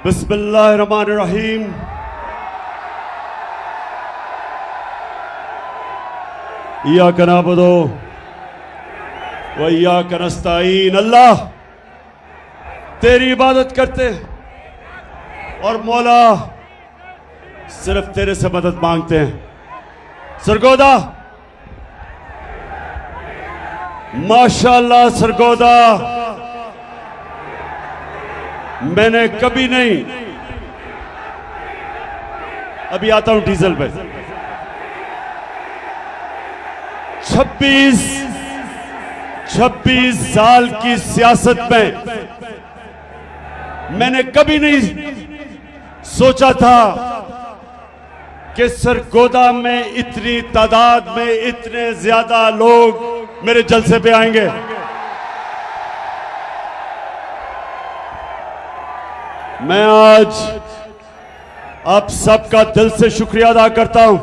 बिस्मिल्लाहिर्रहमानिर्रहीम। इय्याका नअबुदु व इय्याका नस्तईन। अल्लाह तेरी इबादत करते और मौला सिर्फ तेरे से मदद मांगते हैं। सरगोदा माशाअल्लाह, सरगोदा मैंने कभी नहीं, अभी आता हूं डीजल पे। 26 साल की सियासत में मैंने कभी नहीं सोचा था कि सरगोदा में इतनी तादाद में इतने ज्यादा लोग मेरे जलसे पे आएंगे। मैं आज आप सबका दिल से शुक्रिया अदा करता हूं।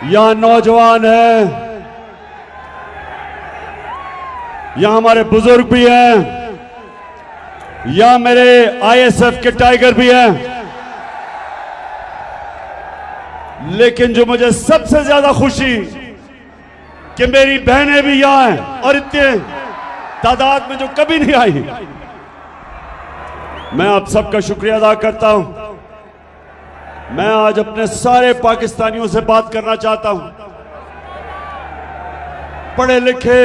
यहां नौजवान हैं, यहां हमारे बुजुर्ग भी हैं, यहां मेरे आईएसएफ के टाइगर भी हैं। लेकिन जो मुझे सबसे ज्यादा खुशी कि मेरी बहनें भी यहां हैं और इतने तादाद में जो कभी नहीं आई। मैं आप सबका शुक्रिया अदा करता हूं। मैं आज अपने सारे पाकिस्तानियों से बात करना चाहता हूं। पढ़े लिखे,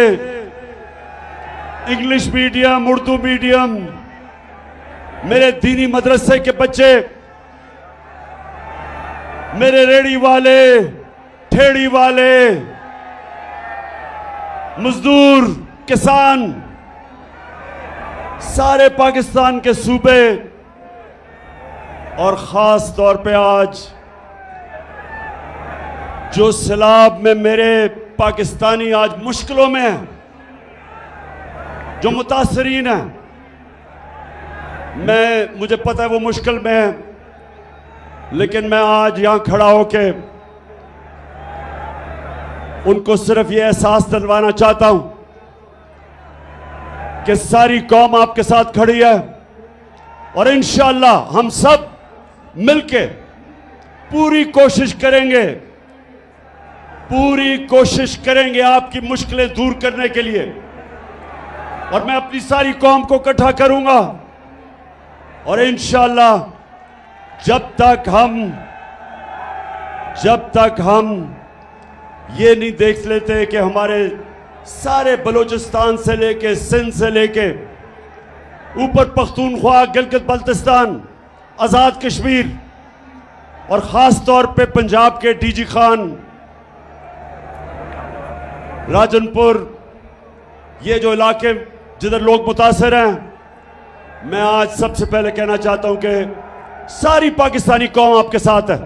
इंग्लिश मीडियम, उर्दू मीडियम, मेरे दीनी मदरसे के बच्चे, मेरे रेड़ी वाले, ठेड़ी वाले, मजदूर, किसान, सारे पाकिस्तान के सूबे और खास तौर पे आज जो सैलाब में मेरे पाकिस्तानी आज मुश्किलों में हैं, जो मुतासरीन हैं, मुझे पता है वो मुश्किल में है, लेकिन मैं आज यहां खड़ा होके उनको सिर्फ ये एहसास दिलवाना चाहता हूं कि सारी कौम आपके साथ खड़ी है और इंशाअल्लाह हम सब मिलके पूरी कोशिश करेंगे आपकी मुश्किलें दूर करने के लिए। और मैं अपनी सारी कौम को इकट्ठा करूंगा और इंशाअल्लाह जब तक हम ये नहीं देख लेते कि हमारे सारे बलूचिस्तान से लेके सिंध से लेके ऊपर पख्तूनख्वा, गिलगित बल्तिस्तान, आज़ाद कश्मीर और ख़ास तौर पे पंजाब के डीजी खान, राजनपुर, ये जो इलाके जिधर लोग मुतासर हैं, मैं आज सबसे पहले कहना चाहता हूं कि सारी पाकिस्तानी कौम आपके साथ है।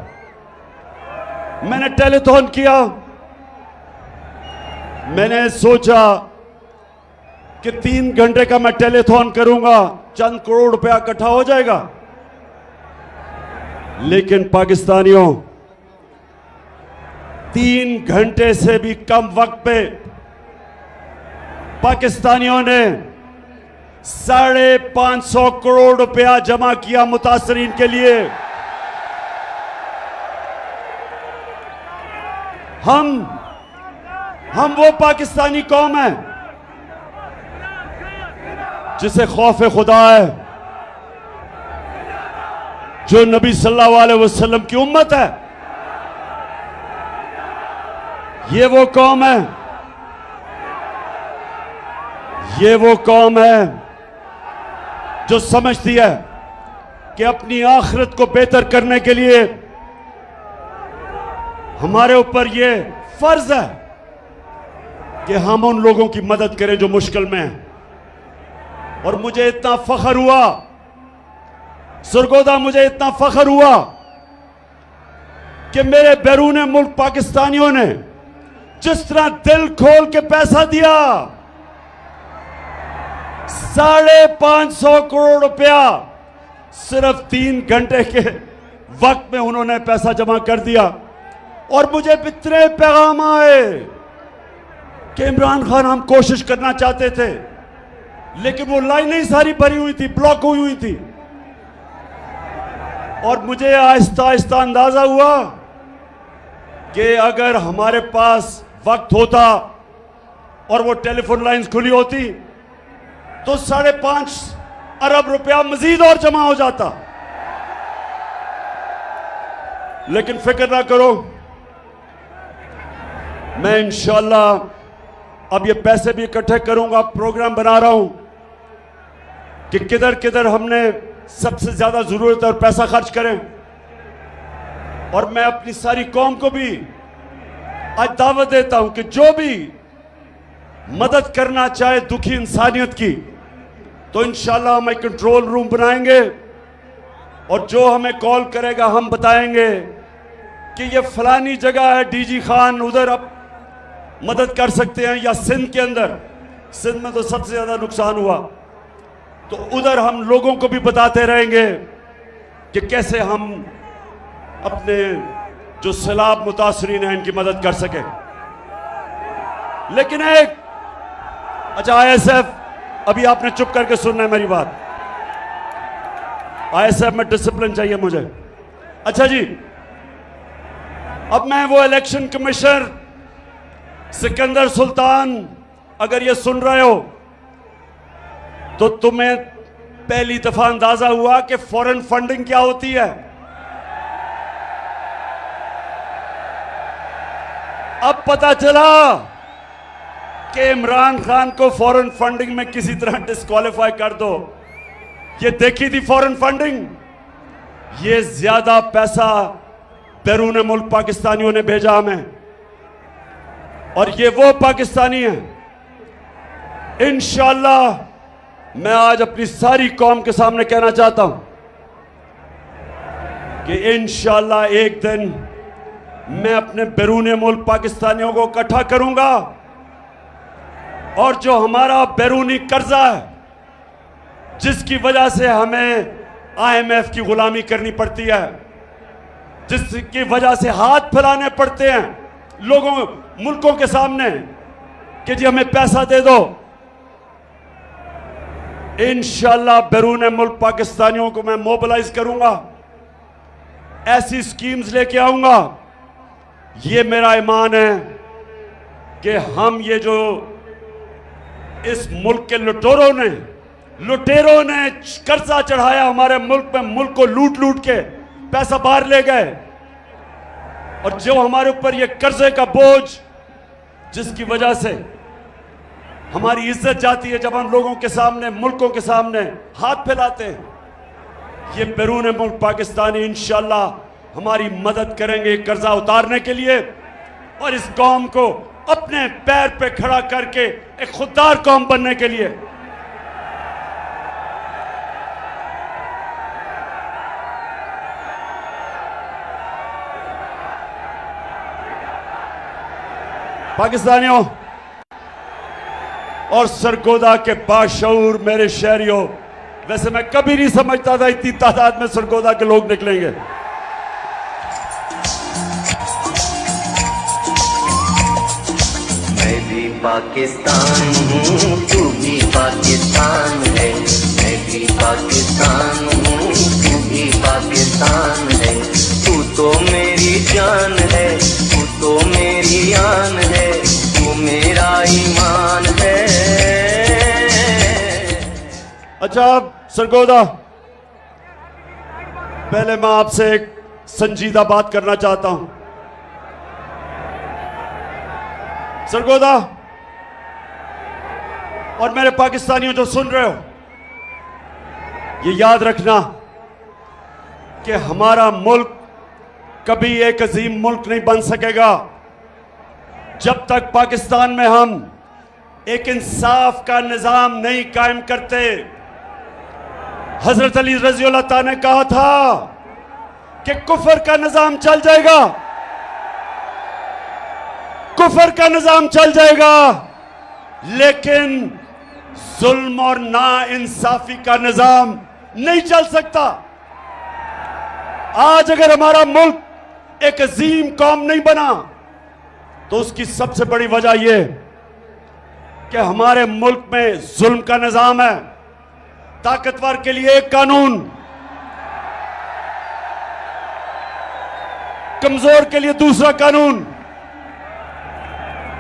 मैंने टेलीथॉन किया, मैंने सोचा कि 3 घंटे का मैं टेलीथॉन करूंगा, चंद करोड़ रुपया इकट्ठा हो जाएगा। लेकिन पाकिस्तानियों, 3 घंटे से भी कम वक्त पे पाकिस्तानियों ने 550 करोड़ रुपया जमा किया मुतासरीन के लिए। हम वो पाकिस्तानी कौम है जिसे खौफ खुदा है, जो नबी सल्लल्लाहु अलैहि वसल्लम की उम्मत है। ये वो कौम है जो समझती है कि अपनी आखिरत को बेहतर करने के लिए हमारे ऊपर ये फर्ज है कि हम उन लोगों की मदद करें जो मुश्किल में हैं। और मुझे इतना फख्र हुआ सरगोदा, मुझे इतना फख्र हुआ कि मेरे बैरून मुल्क पाकिस्तानियों ने जिस तरह दिल खोल के पैसा दिया, 550 करोड़ रुपया सिर्फ 3 घंटे के वक्त में उन्होंने पैसा जमा कर दिया। और मुझे इतने पैगाम आए कि इमरान खान हम कोशिश करना चाहते थे लेकिन वो लाइनें ही सारी भरी हुई थी, ब्लॉक हुई थी। और मुझे आहिस्ता आहिस्ता अंदाजा हुआ कि अगर हमारे पास वक्त होता और वो टेलीफोन लाइंस खुली होती तो 5.5 अरब रुपया मजीद और जमा हो जाता। लेकिन फिक्र ना करो, मैं इंशाअल्लाह अब ये पैसे भी इकट्ठे करूंगा। प्रोग्राम बना रहा हूं कि किधर किधर हमने सबसे ज्यादा जरूरत है और पैसा खर्च करें। और मैं अपनी सारी कौम को भी आज दावत देता हूं कि जो भी मदद करना चाहे दुखी इंसानियत की, तो इंशाअल्लाह हम एक कंट्रोल रूम बनाएंगे और जो हमें कॉल करेगा हम बताएंगे कि ये फलानी जगह है, डीजी खान उधर आप मदद कर सकते हैं, या सिंध के अंदर, सिंध में तो सबसे ज्यादा नुकसान हुआ, तो उधर हम लोगों को भी बताते रहेंगे कि कैसे हम अपने जो सैलाब मुतासरीन हैं इनकी मदद कर सके। लेकिन एक अच्छा आईएसएफ, अभी आपने चुप करके सुनना है मेरी बात। आईएसएफ में डिसिप्लिन चाहिए मुझे। अच्छा जी, अब मैं वो इलेक्शन कमिश्नर सिकंदर सुल्तान, अगर ये सुन रहे हो तो तुम्हें पहली दफा अंदाजा हुआ कि फॉरेन फंडिंग क्या होती है। अब पता चला कि इमरान खान को फॉरेन फंडिंग में किसी तरह डिस्क्वालीफाई कर दो। ये देखी थी फॉरेन फंडिंग, ये ज्यादा पैसा बैरून मुल्क पाकिस्तानियों ने भेजा हमें, और ये वो पाकिस्तानी हैं। इंशाअल्लाह मैं आज अपनी सारी कौम के सामने कहना चाहता हूं कि इंशाअल्लाह एक दिन मैं अपने बैरून मुल्क पाकिस्तानियों को इकट्ठा करूंगा, और जो हमारा बैरूनी कर्जा है जिसकी वजह से हमें आईएमएफ की गुलामी करनी पड़ती है, जिसकी वजह से हाथ फैलाने पड़ते हैं लोगों मुल्कों के सामने कि जी हमें पैसा दे दो, इंशाअल्लाह बैरून मुल्क पाकिस्तानियों को मैं मोबिलाइज करूंगा, ऐसी स्कीम्स लेके आऊंगा। ये मेरा ईमान है कि हम ये जो इस मुल्क के लुटेरों ने कर्जा चढ़ाया हमारे मुल्क में, मुल्क को लूट लूट के पैसा बाहर ले गए, और जो हमारे ऊपर ये कर्जे का बोझ, जिसकी वजह से हमारी इज्जत जाती है जब हम लोगों के सामने, मुल्कों के सामने हाथ फैलाते हैं। ये बैरून मुल्क पाकिस्तानी इंशाअल्लाह हमारी मदद करेंगे कर्जा उतारने के लिए, और इस कौम को अपने पैर पे खड़ा करके एक खुददार कौम बनने के लिए। पाकिस्तानियों और सरगोदा के बाशऊर मेरे शहरियों, वैसे मैं कभी नहीं समझता था इतनी तादाद में सरगोदा के लोग निकलेंगे। मैं भी पाकिस्तान हूँ, तू भी पाकिस्तान है, मैं भी पाकिस्तान हूँ, तू भी पाकिस्तान है, तू तो मेरी जान है, तू तो मेरी आन है, तू मेरा ईमान है। अच्छा सरगोदा, पहले मैं आपसे एक संजीदा बात करना चाहता हूं। सरगोदा और मेरे पाकिस्तानियों जो सुन रहे हो, ये याद रखना कि हमारा मुल्क कभी एक अजीम मुल्क नहीं बन सकेगा जब तक पाकिस्तान में हम एक इंसाफ का निजाम नहीं कायम करते। हजरत अली रज़ी अल्लाह ताला ने कहा था कि कुफर का निजाम चल जाएगा, कुफर का निजाम चल जाएगा, लेकिन जुल्म और ना इंसाफी का निजाम नहीं चल सकता। आज अगर हमारा मुल्क एक अजीम कौम नहीं बना तो उसकी सबसे बड़ी वजह यह कि हमारे मुल्क में जुल्म का निजाम है। ताकतवर के लिए एक कानून, कमजोर के लिए दूसरा कानून।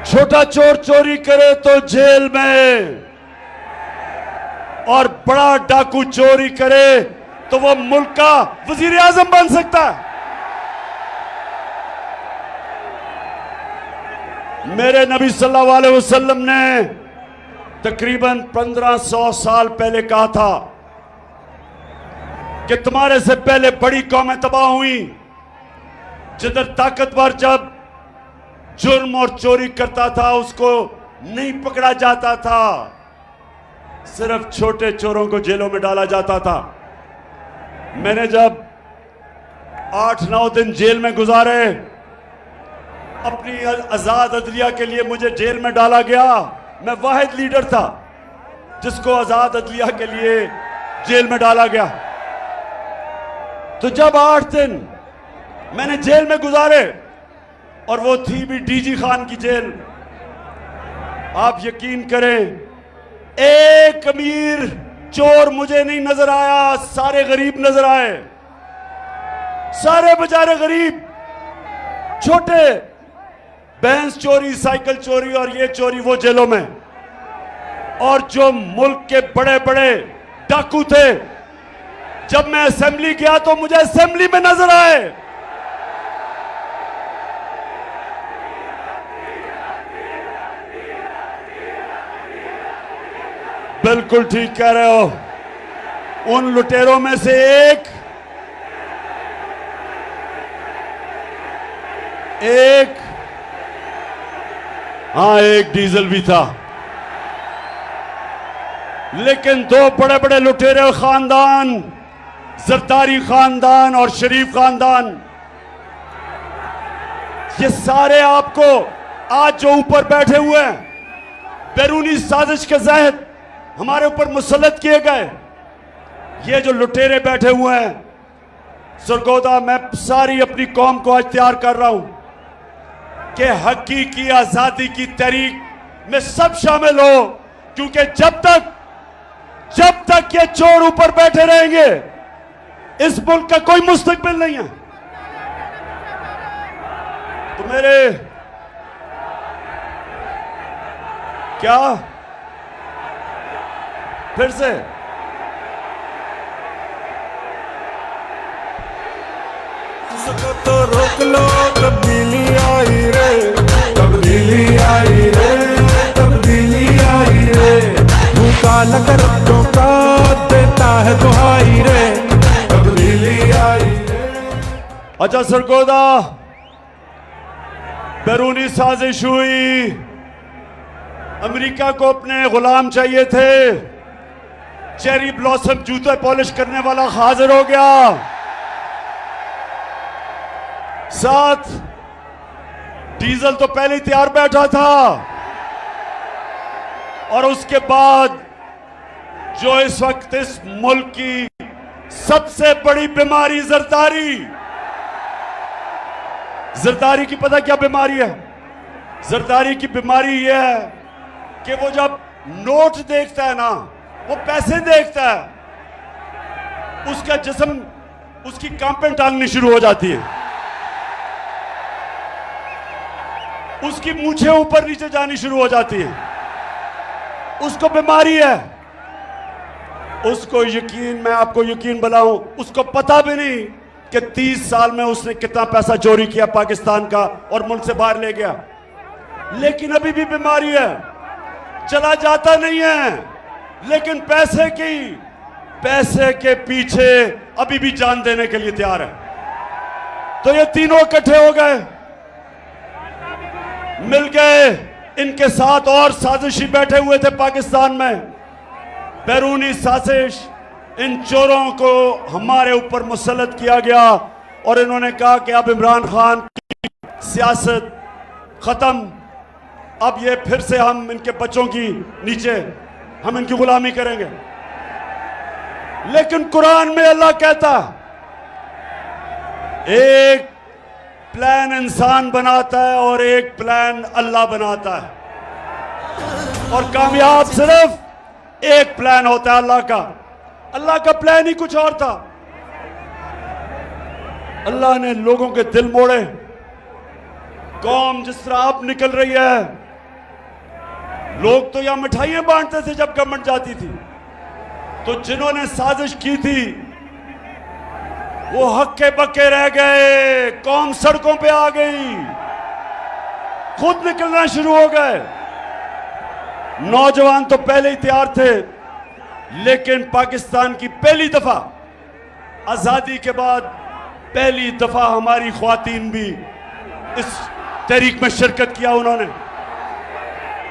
छोटा चोर चोरी करे तो जेल में, और बड़ा डाकू चोरी करे तो वो मुल्क का वजीर आजम बन सकता है। मेरे नबी सल्लल्लाहु अलैहि वसल्लम ने तकरीबन 1500 साल पहले कहा था कि तुम्हारे से पहले बड़ी कौमें तबाह हुई, जिधर ताकतवर जब जुर्म और चोरी करता था उसको नहीं पकड़ा जाता था, सिर्फ छोटे चोरों को जेलों में डाला जाता था। मैंने जब 8-9 दिन जेल में गुजारे, अपनी आजाद अदलिया के लिए मुझे जेल में डाला गया। मैं वाहिद लीडर था जिसको आजाद अदलिया के लिए जेल में डाला गया। तो जब 8 दिन मैंने जेल में गुजारे, और वो थी भी डीजी खान की जेल, आप यकीन करें एक अमीर चोर मुझे नहीं नजर आया, सारे गरीब नजर आए। सारे बेचारे गरीब, छोटे, भैंस चोरी, साइकिल चोरी और ये चोरी वो जेलों में। और जो मुल्क के बड़े बड़े डाकू थे, जब मैं असेंबली गया तो मुझे असेंबली में नजर आए। बिल्कुल ठीक कह रहे हो। उन लुटेरों में से एक हाँ, एक डीजल भी था। लेकिन दो बड़े बड़े लुटेरे खानदान, जरदारी खानदान और शरीफ खानदान, ये सारे आपको आज जो ऊपर बैठे हुए हैं, बैरूनी साजिश के तहत हमारे ऊपर मुसल्लत किए गए, ये जो लुटेरे बैठे हुए हैं, सरगोदा, मैं सारी अपनी कौम को आज तैयार कर रहा हूं कि हकीकी आजादी की तहरीक में सब शामिल हो, क्योंकि जब तक ये चोर ऊपर बैठे रहेंगे, इस मुल्क का कोई मुस्तकबिल नहीं है। तो मेरे क्या फिर से इसको तो रोक लो, तब्दीली आई रे, तब्दीली आई रे, तब्दीली आई रे। भूखा लकर का देता है दुहाई रे, तब्दीली आई रे। अच्छा सरगोदा, बैरूनी साजिश हुई, अमेरिका को अपने गुलाम चाहिए थे, चेरी ब्लॉसम जूते पॉलिश करने वाला हाजिर हो गया, साथ डीजल तो पहले ही तैयार बैठा था, और उसके बाद जो इस वक्त इस मुल्क की सबसे बड़ी बीमारी जरदारी की पता क्या बीमारी है? जरदारी की बीमारी यह है कि वो जब नोट देखता है ना, वो पैसे देखता है, उसका जिस्म, उसकी कांपें टालनी शुरू हो जाती है, उसकी मूछें ऊपर नीचे जानी शुरू हो जाती है। उसको बीमारी है, उसको यकीन, मैं आपको यकीन बनाऊं, उसको पता भी नहीं कि 30 साल में उसने कितना पैसा चोरी किया पाकिस्तान का और मुल्क से बाहर ले गया, लेकिन अभी भी बीमारी है, चला जाता नहीं है, लेकिन पैसे के पीछे अभी भी जान देने के लिए तैयार है। तो ये तीनों इकट्ठे हो गए, मिल गए, इनके साथ और साजिशी बैठे हुए थे पाकिस्तान में, बैरूनी साजिश, इन चोरों को हमारे ऊपर मुसल्लत किया गया, और इन्होंने कहा कि अब इमरान खान की सियासत खत्म, अब ये फिर से हम इनके बच्चों की नीचे हम इनकी गुलामी करेंगे। लेकिन कुरान में अल्लाह कहता, एक प्लान इंसान बनाता है और एक प्लान अल्लाह बनाता है। और कामयाब सिर्फ एक प्लान होता है अल्लाह का। अल्लाह का प्लान ही कुछ और था। अल्लाह ने लोगों के दिल मोड़े। कौम जिस तरह अब निकल रही है, लोग तो यहां मिठाइयां बांटते थे जब गवर्नमेंट जाती थी, तो जिन्होंने साजिश की थी वो हक्के बक्के रह गए। कौम सड़कों पे आ गई, खुद निकलना शुरू हो गए। नौजवान तो पहले ही तैयार थे, लेकिन पाकिस्तान की पहली दफा आजादी के बाद पहली दफा हमारी ख्वातीन भी इस तहरीक में शिरकत किया उन्होंने,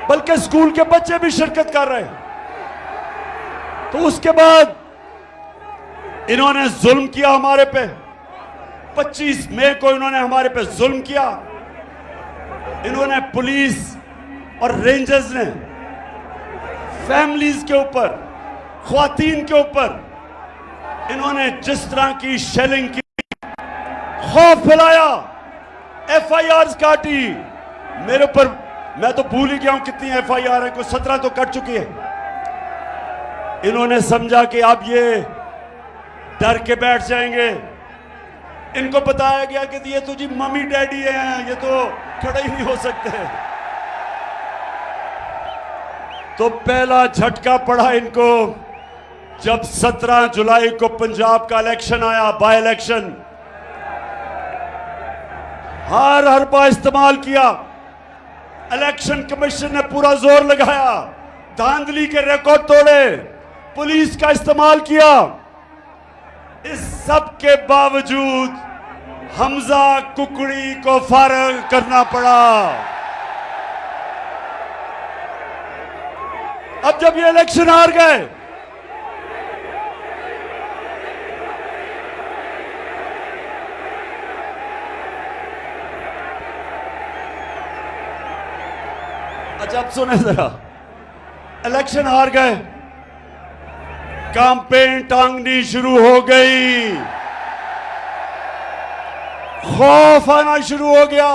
बल्कि स्कूल के बच्चे भी शिरकत कर रहे हैं। तो उसके बाद इन्होंने जुल्म किया हमारे पे। 25 मई को इन्होंने हमारे पे जुल्म किया। इन्होंने पुलिस और रेंजर्स ने फैमिलीज के ऊपर, ख्वातीन के ऊपर इन्होंने जिस तरह की शेलिंग की, खौफ फैलाया, FIRs काटी मेरे ऊपर। मैं तो भूल ही गया हूं कितनी FIR है, कोई 17 तो कट चुकी है। इन्होंने समझा कि अब ये डर के बैठ जाएंगे। इनको बताया गया कि ये तो जी मम्मी डैडी हैं, ये तो खड़े ही नहीं हो सकते। तो पहला झटका पड़ा इनको जब 17 जुलाई को पंजाब का इलेक्शन आया, बाय इलेक्शन। हर हरबा इस्तेमाल किया। इलेक्शन कमीशन ने पूरा जोर लगाया, धांधली के रिकॉर्ड तोड़े, पुलिस का इस्तेमाल किया। इस सब के बावजूद हमजा कुकड़ी को फारग करना पड़ा। अब जब ये इलेक्शन हार गए, अच्छा अब सुने जरा, इलेक्शन हार गए, कैंपेन टांगनी शुरू हो गई, खौफ आना शुरू हो गया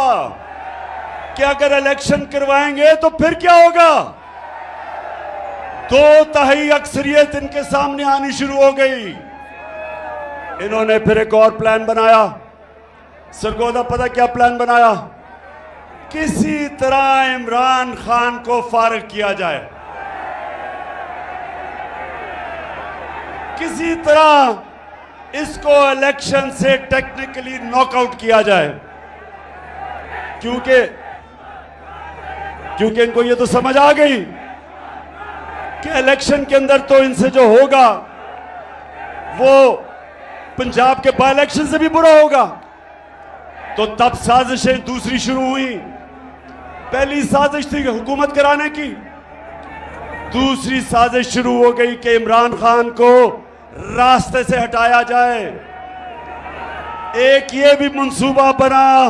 कि अगर इलेक्शन करवाएंगे तो फिर क्या होगा। 2/3 अक्सरियत इनके सामने आनी शुरू हो गई। इन्होंने फिर एक और प्लान बनाया। सरगोदा पता क्या प्लान बनाया? किसी तरह इमरान खान को फारिग किया जाए, किसी तरह इसको इलेक्शन से टेक्निकली नॉकआउट किया जाए, क्योंकि इनको ये तो समझ आ गई कि इलेक्शन के अंदर तो इनसे जो होगा वो पंजाब के बाय इलेक्शन से भी बुरा होगा। तो तब साजिशें दूसरी शुरू हुई। पहली साजिश थी हुकूमत कराने की, दूसरी साजिश शुरू हो गई कि इमरान खान को रास्ते से हटाया जाए। एक ये भी मंसूबा बना,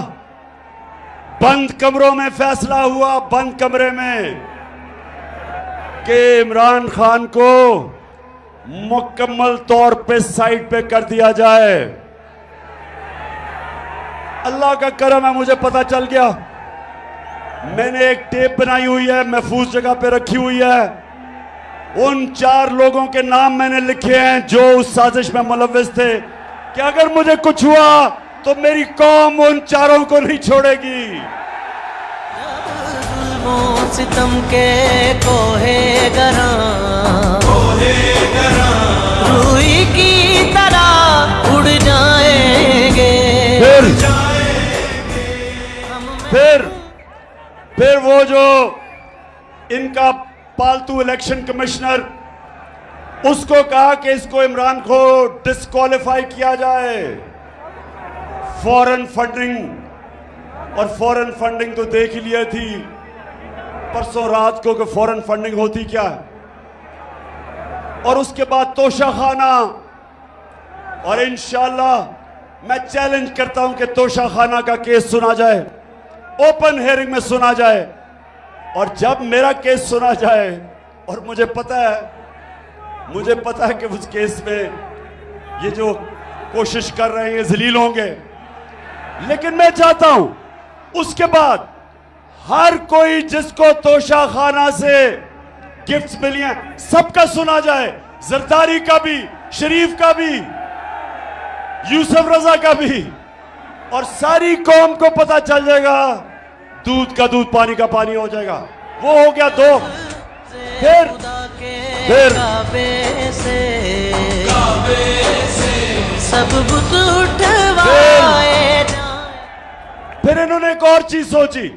बंद कमरों में फैसला हुआ, बंद कमरे में, कि इमरान खान को मुकम्मल तौर पे साइड पे कर दिया जाए। अल्लाह का करम है, मुझे पता चल गया। मैंने एक टेप बनाई हुई है, महफूज जगह पे रखी हुई है। उन 4 लोगों के नाम मैंने लिखे हैं जो उस साजिश में मुलव्विस थे, कि अगर मुझे कुछ हुआ तो मेरी कौम उन 4 को नहीं छोड़ेगी। सितम के कोहे गरा रूई की तरह उड़ जाएंगे। फिर वो जो इनका पालतू इलेक्शन कमिश्नर, उसको कहा कि इसको इमरान को डिस्क्वालीफाई किया जाए। फॉरेन फंडिंग, और फॉरेन फंडिंग तो देख ही लिया थी परसों रात को कि फॉरेन फंडिंग होती क्या है। और उसके बाद तोशाखाना, और इंशाल्लाह मैं चैलेंज करता हूं कि तोशाखाना का केस सुना जाए, ओपन हेयरिंग में सुना जाए। और जब मेरा केस सुना जाए, और मुझे पता है कि उस केस में ये जो कोशिश कर रहे हैं ये जलील होंगे, लेकिन मैं चाहता हूं उसके बाद हर कोई जिसको तोशाखाना से गिफ्ट्स मिली हैं, सबका सुना जाए, जरदारी का भी, शरीफ का भी, यूसुफ रजा का भी, और सारी कौम को पता चल जाएगा, दूध का दूध पानी का पानी हो जाएगा। वो हो गया दो। फिर काबे से सब बुत उठवाए जाएं। फिर इन्होंने एक और चीज सोची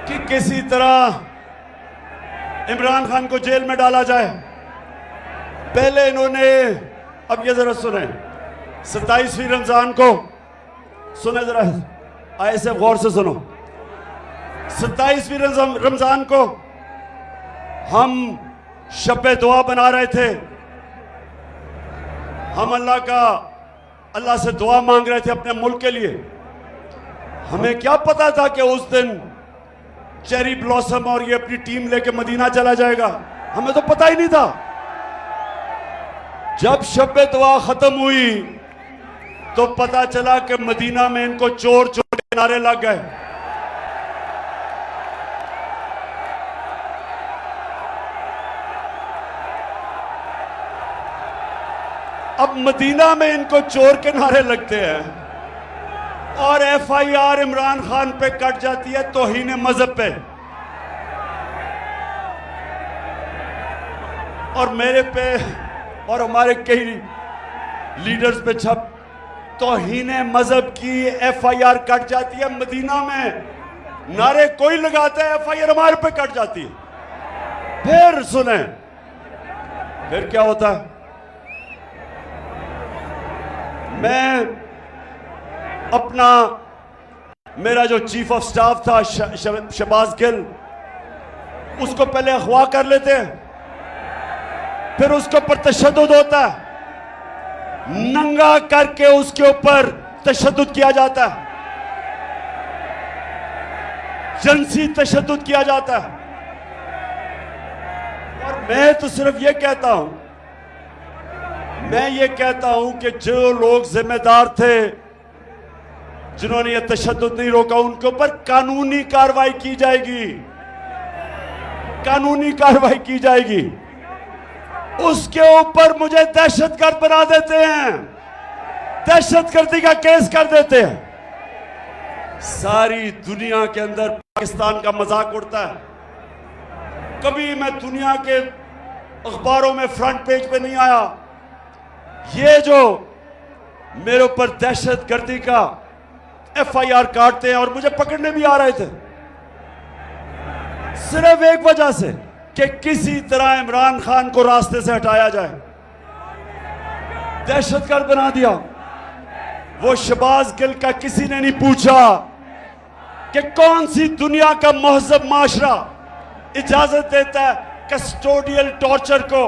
कि किसी तरह इमरान खान को जेल में डाला जाए। पहले इन्होंने, अब ये जरा सुने, 27वीं रमजान को सुने, जरा ऐसे गौर से सुनो। 27वीं रमजान को हम शब दुआ बना रहे थे, हम अल्लाह से दुआ मांग रहे थे अपने मुल्क के लिए। हमें क्या पता था कि उस दिन चेरी ब्लॉसम और ये अपनी टीम लेके मदीना चला जाएगा, हमें तो पता ही नहीं था। जब शब दुआ खत्म हुई तो पता चला कि मदीना में इनको चोर चोर के नारे लग गए। अब मदीना में इनको चोर के नारे लगते हैं और FIR इमरान खान पे कट जाती है तौहीन मजहब पे, और मेरे पे और हमारे कई लीडर्स पे छप तौहीन मजहब की FIR कट जाती है। मदीना में नारे कोई लगाता है, FIR हमारे पे कट जाती है। फिर सुने, फिर क्या होता है। मैं अपना, मेरा जो चीफ ऑफ स्टाफ था शहबाज गिल, उसको पहले अगवा कर लेते हैं, फिर उसके ऊपर तशद्दुद होता है, नंगा करके उसके ऊपर तशद्दुद किया जाता है, जिनसी तशद्दुद किया जाता है। और मैं तो सिर्फ ये कहता हूं, मैं ये कहता हूं कि जो लोग जिम्मेदार थे, जिन्होंने ये तशद्दुद नहीं रोका, उनके ऊपर कानूनी कार्रवाई की जाएगी, कानूनी कार्रवाई की जाएगी। उसके ऊपर मुझे दहशतगर्द बना देते हैं, दहशतगर्दी का केस कर देते हैं। सारी दुनिया के अंदर पाकिस्तान का मजाक उड़ता है। कभी मैं दुनिया के अखबारों में फ्रंट पेज पे नहीं आया। ये जो मेरे ऊपर दहशतगर्दी का FIR काटते हैं और मुझे पकड़ने भी आ रहे थे, सिर्फ एक वजह से कि किसी तरह इमरान खान को रास्ते से हटाया जाए, दहशतगर्द बना दिया। वो शहबाज गिल का किसी ने नहीं पूछा कि कौन सी दुनिया का महजब माशरा इजाजत देता है कस्टोडियल टॉर्चर को।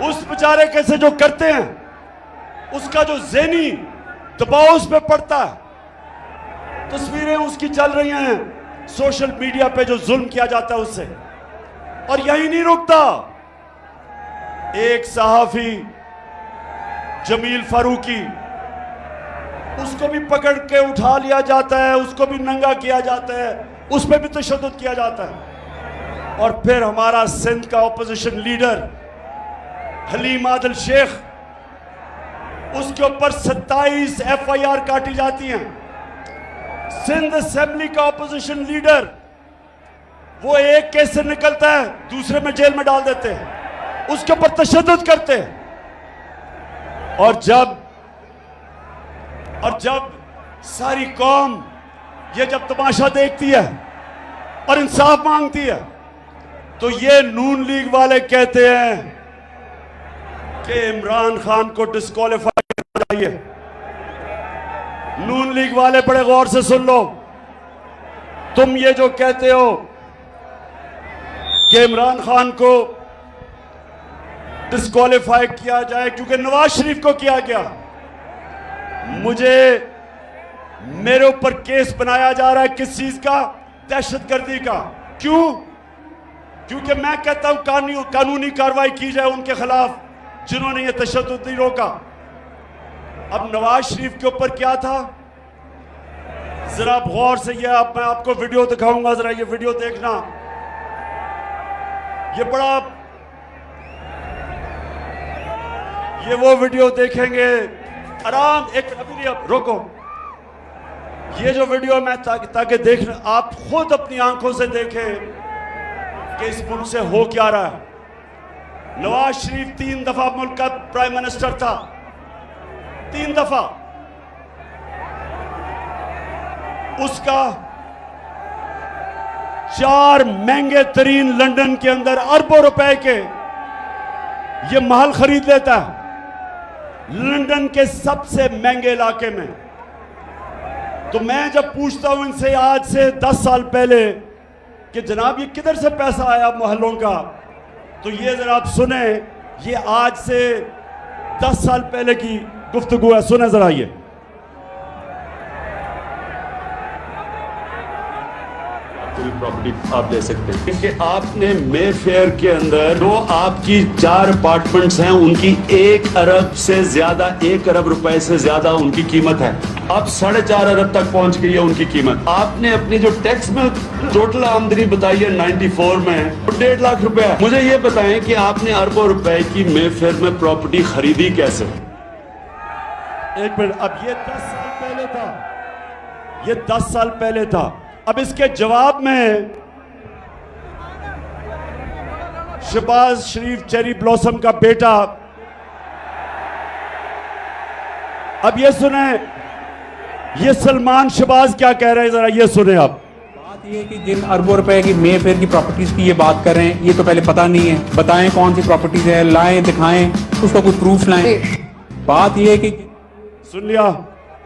उस बेचारे कैसे जो करते हैं, उसका जो ज़हनी दबाव उस पर पड़ता है। तस्वीरें उसकी चल रही हैं सोशल मीडिया पे, जो जुल्म किया जाता है उससे। और यही नहीं रुकता, एक सहाफी जमील फारूकी, उसको भी पकड़ के उठा लिया जाता है, उसको भी नंगा किया जाता है, उस पर भी तशद्दुद किया जाता है। और फिर हमारा सिंध का ऑपोजिशन लीडर हलीम आदिल शेख, उसके ऊपर 27 FIR काटी जाती हैं। सिंध असेंबली का ऑपोजिशन लीडर, वो एक केस से निकलता है, दूसरे में जेल में डाल देते हैं, उसके ऊपर तशद्दुद करते हैं। और जब सारी कौम ये जब तमाशा देखती है और इंसाफ मांगती है, तो ये नून लीग वाले कहते हैं कि इमरान खान को डिस्क्वालीफाई करना चाहिए। नून लीग वाले बड़े गौर से सुन लो, तुम ये जो कहते हो कि इमरान खान को डिस्क्वालीफाई किया जाए क्योंकि नवाज शरीफ को किया गया, मेरे ऊपर केस बनाया जा रहा है किस चीज का? दहशतगर्दी का। क्यों? क्योंकि मैं कहता हूं कानूनी कार्रवाई की जाए उनके खिलाफ जिन्होंने ये तशद्दुद नहीं रोका। अब नवाज शरीफ के ऊपर क्या था? जरा गौर से ये मैं आपको वीडियो दिखाऊंगा, जरा ये वीडियो देखना। ये बड़ा, ये वो वीडियो देखेंगे आराम, एक अभी नहीं, अब रोको। ये जो वीडियो मैं ताकि देखना, आप खुद अपनी आंखों से देखें कि इस मुल्क से हो क्या रहा है। नवाज शरीफ 3 दफा मुल्क का प्राइम मिनिस्टर था, 3 दफा। उसका 4 महंगे तरीन लंदन के अंदर अरबों रुपए के ये महल खरीद लेता है, लंदन के सबसे महंगे इलाके में। तो मैं जब पूछता हूं इनसे आज से 10 साल पहले कि जनाब ये किधर से पैसा आया महलों का, तो ये जरा आप सुने, ये आज से 10 साल पहले की गुफ्तगू है, सुने जरा ये। प्रॉपर्टी आप ले सकते हैं क्योंकि आपने मे फेयर के अंदर जो आपकी 4 अपार्टमेंट्स हैं उनकी 1 अरब से ज्यादा, 1 अरब रुपए से ज्यादा उनकी कीमत है। अब 4.5 अरब तक पहुंच गई है उनकी कीमत। आपने अपनी जो टैक्स में टोटल आमदनी बताई है 94 में 1.5 लाख रुपए। मुझे ये बताएं कि आपने अरबों रुपए की मे फेयर में प्रॉपर्टी खरीदी कैसे? एक मिनट, अब ये 10 साल पहले था, ये 10 साल पहले था। अब इसके जवाब में शहबाज शरीफ चेरी ब्लॉसम का बेटा, अब ये सुने, ये सलमान शहबाज क्या कह रहे हैं, जरा ये सुने आप। बात ये है कि जिन अरबों रुपए की मे फेयर की प्रॉपर्टीज की ये बात कर रहे हैं, ये तो पहले पता नहीं है। बताएं कौन सी प्रॉपर्टीज है, लाएं, दिखाएं, उसका कुछ प्रूफ लाएं। बात ये है कि सुन लिया,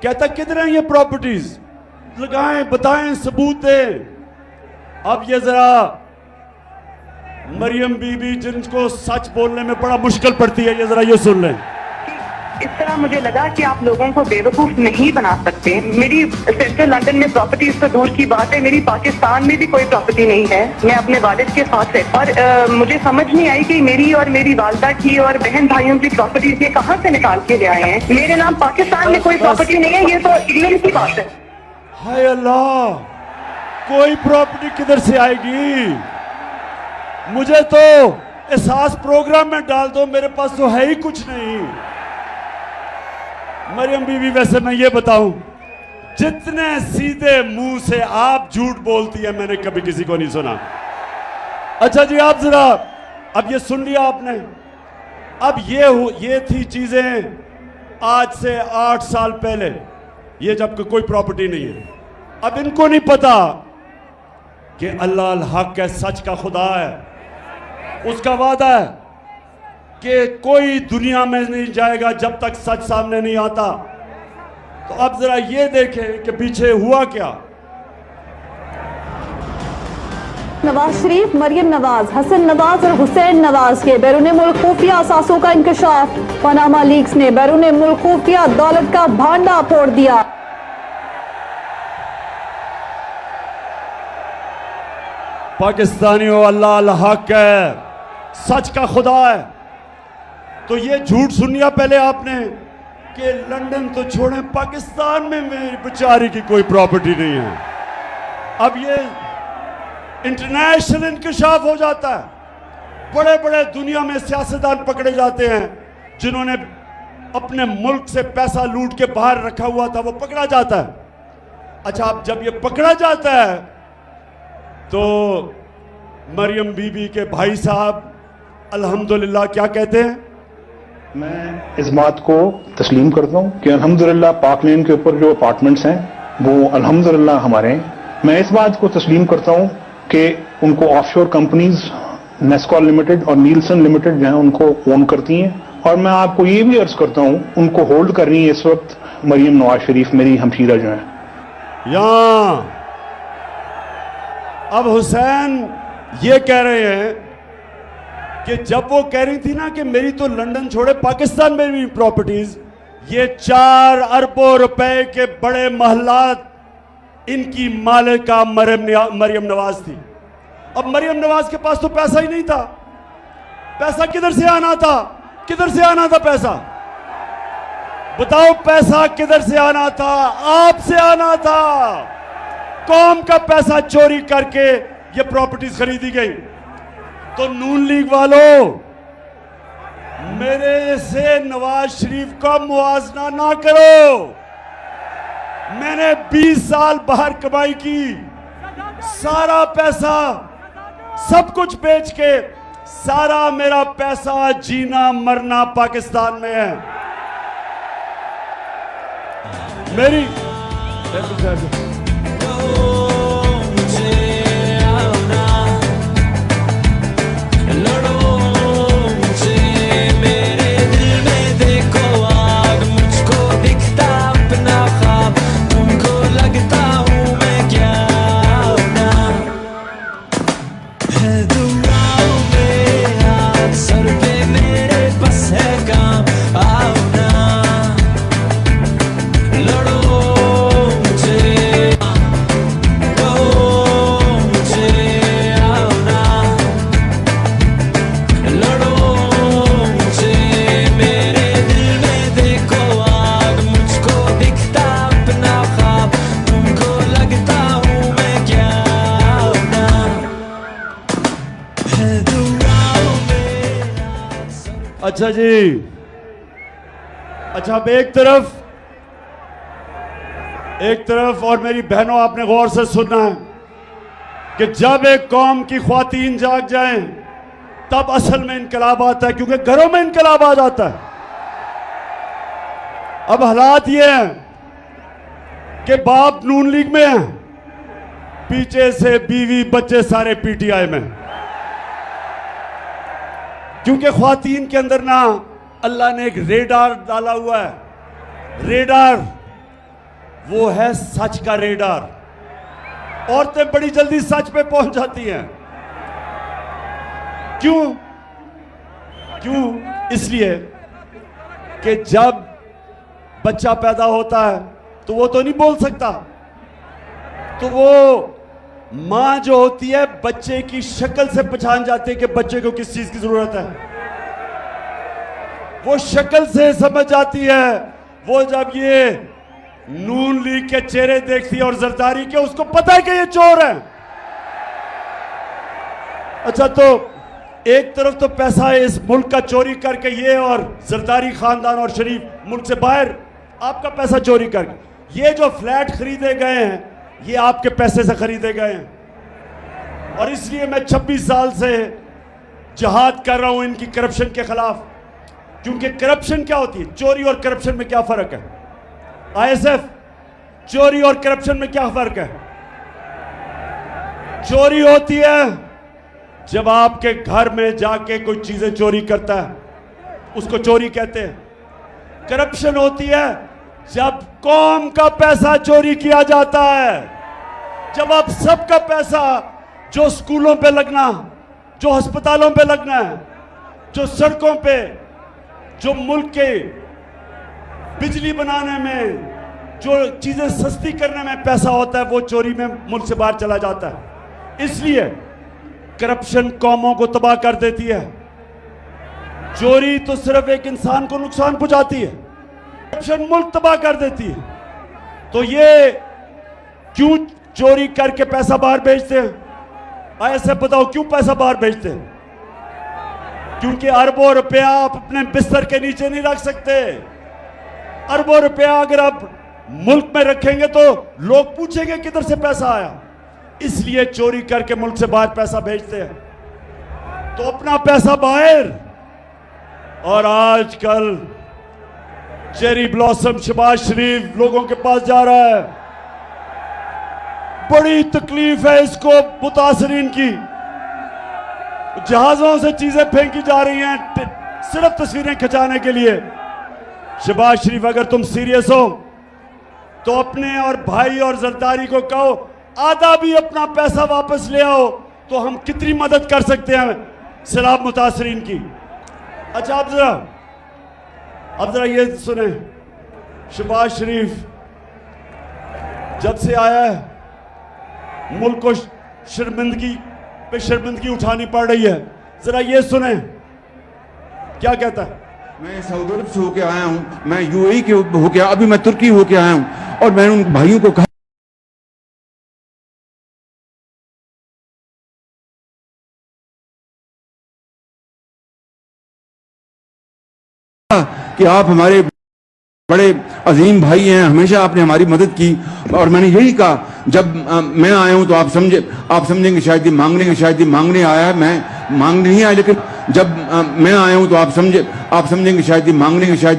कहता किधर है ये प्रॉपर्टीज, लगाएं, बताएं, सबूत दें। अब ये जरा मरियम बीबी जिनको सच बोलने में बड़ा मुश्किल पड़ती है, ये जरा ये सुन लें। इस तरह मुझे लगा कि आप लोगों को बेवकूफ नहीं बना सकते। मेरी सेंट्रल लंदन में प्रॉपर्टीज तो दूर की बात है, मेरी पाकिस्तान में भी कोई प्रॉपर्टी नहीं है। मैं अपने वालिद के साथ है और मुझे समझ नहीं आई कि मेरी और मेरी वालदा की और बहन भाइयों की प्रॉपर्टीज ये कहाँ से निकाल के ले आए हैं। मेरे नाम पाकिस्तान में कोई प्रॉपर्टी नहीं है, ये तो इंग्लैंड की बात है। हाय अल्लाह, कोई प्रॉपर्टी किधर से आएगी? मुझे तो एहसास प्रोग्राम में डाल दो, मेरे पास तो है ही कुछ नहीं। मरियम बीवी, वैसे मैं ये बताऊं, जितने सीधे मुंह से आप झूठ बोलती है मैंने कभी किसी को नहीं सुना। अच्छा जी, आप जरा, अब ये सुन लिया आपने। अब ये थी चीजें आज से 8 साल पहले, ये जब कोई प्रॉपर्टी नहीं है। अब इनको नहीं पता कि अल्लाह अल हक है, सच का खुदा है, उसका वादा है कि कोई दुनिया में नहीं जाएगा जब तक सच सामने नहीं आता। तो अब जरा ये देखें कि पीछे हुआ क्या। नवाज शरीफ, मरियम नवाज, हसन नवाज और हुसैन नवाज के बैरून मुल्क खुफिया असासों का इंकशाफ। पनामा लीक्स ने बैरून मुल्क खुफिया दौलत का भांडा फोड़ दिया। पाकिस्तानियों, अल्लाह अल हक है, सच का खुदा है। तो ये झूठ सुन लिया पहले आपने कि लंदन तो छोड़ें, पाकिस्तान में मेरी बेचारी की कोई प्रॉपर्टी नहीं है। अब ये इंटरनेशनल इंकशाफ हो जाता है। बड़े बड़े दुनिया में सियासतदान पकड़े जाते हैं जिन्होंने अपने मुल्क से पैसा लूट के बाहर रखा हुआ था, वो पकड़ा जाता है। अच्छा, अब जब ये पकड़ा जाता है तो मरियम बीबी के भाई साहब अल्हम्दुलिल्लाह क्या कहते हैं? मैं इस बात को तस्लीम करता हूँ कि अल्हम्दुलिल्लाह पाक लेन के ऊपर जो अपार्टमेंट्स हैं वो अल्हम्दुलिल्लाह हमारे हैं। मैं इस बात को तस्लीम करता हूँ कि उनको ऑफशोर कंपनीज नेस्कॉल लिमिटेड और नीलसन लिमिटेड जो है उनको ओन करती हैं। और मैं आपको ये भी अर्ज करता हूँ उनको होल्ड कर रही है इस वक्त मरियम नवाज शरीफ, मेरी हमशीरा जो है। यहाँ अब हुसैन ये कह रहे हैं कि जब वो कह रही थी ना कि मेरी तो लंदन छोड़े पाकिस्तान में भी प्रॉपर्टीज, ये 4 अरबों रुपए के बड़े महलात इनकी मालिका मरियम नवाज थी। अब मरियम नवाज के पास तो पैसा ही नहीं था। पैसा किधर से आना था? किधर से आना था पैसा? बताओ, पैसा किधर से आना था? आपसे आना था। कौम का पैसा चोरी करके ये प्रॉपर्टीज खरीदी गई। तो नून लीग वालों, मेरे से नवाज शरीफ का मुआवजा ना करो। मैंने 20 साल बाहर कमाई की, सारा पैसा सब कुछ बेच के, सारा मेरा पैसा जीना मरना पाकिस्तान में है। मेरी अच्छा जी, अच्छा अब एक तरफ और मेरी बहनों, आपने गौर से सुनना है कि जब एक कौम की ख्वातीन जाग जाएं तब असल में इनकलाब आता है, क्योंकि घरों में इनकलाब आ जाता है। अब हालात ये हैं कि बाप नून लीग में है, पीछे से बीवी बच्चे सारे पीटीआई में, क्योंकि ख्वातीन के अंदर ना अल्लाह ने एक रेडार डाला हुआ है। रेडार वो है सच का रेडार। औरतें बड़ी जल्दी सच पे पहुंच जाती हैं। क्यों? इसलिए कि जब बच्चा पैदा होता है तो वो तो नहीं बोल सकता, तो वो मां जो होती है बच्चे की शक्ल से पहचान जाती है कि बच्चे को किस चीज की जरूरत है। वो शक्ल से समझ जाती है। वो जब ये नून लीग के चेहरे देखती है और जरदारी के, उसको पता है कि ये चोर है। अच्छा, तो एक तरफ तो पैसा है इस मुल्क का चोरी करके ये, और जरदारी खानदान और शरीफ मुल्क से बाहर आपका पैसा चोरी करके, ये जो फ्लैट खरीदे गए हैं ये आपके पैसे से खरीदे गए हैं। और इसलिए मैं 26 साल से जिहाद कर रहा हूं इनकी करप्शन के खिलाफ। क्योंकि करप्शन क्या होती है, चोरी और करप्शन में क्या फर्क है? आईएसएफ, चोरी और करप्शन में क्या फर्क है? चोरी होती है जब आपके घर में जाके कोई चीजें चोरी करता है, उसको चोरी कहते हैं। करप्शन होती है जब कौम का पैसा चोरी किया जाता है, जब आप सबका पैसा जो स्कूलों पे लगना, जो अस्पतालों पे लगना है, जो सड़कों पे, जो मुल्क के बिजली बनाने में, जो चीजें सस्ती करने में पैसा होता है, वो चोरी में मुल्क से बाहर चला जाता है। इसलिए करप्शन कौमों को तबाह कर देती है। चोरी तो सिर्फ एक इंसान को नुकसान पहुंचाती है, करप्शन मुल्क तबाह कर देती है। तो ये क्यों चोरी करके पैसा बाहर भेजते हैं? ऐसे बताओ क्यों पैसा बाहर भेजते हैं? क्योंकि अरबों रुपया आप अपने बिस्तर के नीचे नहीं रख सकते। अरबों रुपया अगर आप मुल्क में रखेंगे तो लोग पूछेंगे किधर से पैसा आया। इसलिए चोरी करके मुल्क से बाहर पैसा भेजते हैं। तो अपना पैसा बाहर, और आजकल चेरी ब्लॉसम शहबाज शरीफ लोगों के पास जा रहा है। बड़ी तकलीफ है इसको मुतासरीन की। जहाजों से चीजें फेंकी जा रही हैं सिर्फ तस्वीरें खिंचाने के लिए। शहबाज शरीफ, अगर तुम सीरियस हो तो अपने और भाई और जरदारी को कहो आधा भी अपना पैसा वापस ले आओ, तो हम कितनी मदद कर सकते हैं सैलाब मुतासरीन की। अच्छा, अब जरा ये सुने, शहबाज शरीफ जब से आया है मुल्क को शर्मिंदगी पे शर्मिंदगी उठानी पड़ रही है। जरा ये सुने क्या कहता है। मैं सऊदी अरब से होके आया हूँ, मैं यूएई के होके, अभी मैं तुर्की होके आया हूँ, और मैंने उन भाइयों को कहा कि आप हमारे बड़े अजीम भाई हैं, हमेशा आपने हमारी मदद की। और मैंने यही कहा, जब मैं आया हूं तो आप समझेंगे शायद ये मांगने आया है, मैं मांगने नहीं आया, लेकिन जब मैं आया हूं तो आप समझेंगे शायद ये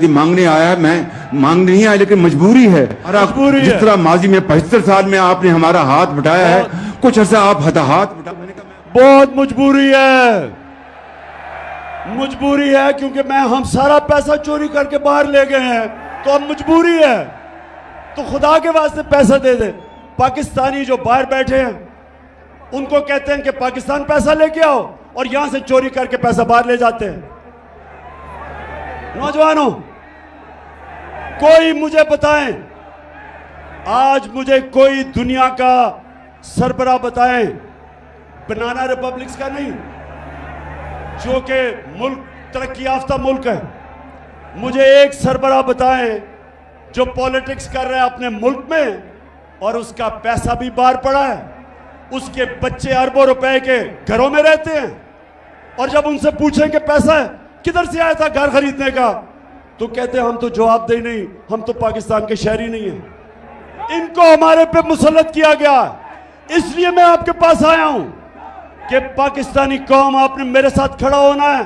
मांगने आया है, मैं मांगने नहीं आया, लेकिन मजबूरी है। जिस तरह माजी में 75 साल में आपने हमारा हाथ बटाया है, कुछ अर्सा आप हाथ बटा। बहुत मजबूरी है क्योंकि हम सारा पैसा चोरी करके बाहर ले गए हैं, तो अब मजबूरी है। तो खुदा के वास्ते पैसा दे दे। पाकिस्तानी जो बाहर बैठे हैं उनको कहते हैं कि पाकिस्तान पैसा लेके आओ, और यहां से चोरी करके पैसा बाहर ले जाते हैं। नौजवानों, कोई मुझे बताएं, आज मुझे कोई दुनिया का सरबराह बताएं, बनाना रिपब्लिक्स का नहीं, जो कि मुल्क तरक्की याफ्ता मुल्क है, मुझे एक सरबराह बताएं जो पॉलिटिक्स कर रहा है अपने मुल्क में और उसका पैसा भी बाहर पड़ा है, उसके बच्चे अरबों रुपए के घरों में रहते हैं, और जब उनसे पूछें कि पैसा किधर से आया था घर खरीदने का, तो कहते हैं हम तो जवाबदेही नहीं, हम तो पाकिस्तान के शहरी नहीं हैं। इनको हमारे पे मुसल्लत किया गया, इसलिए मैं आपके पास आया हूं कि पाकिस्तानी कौम, आपने मेरे साथ खड़ा होना है,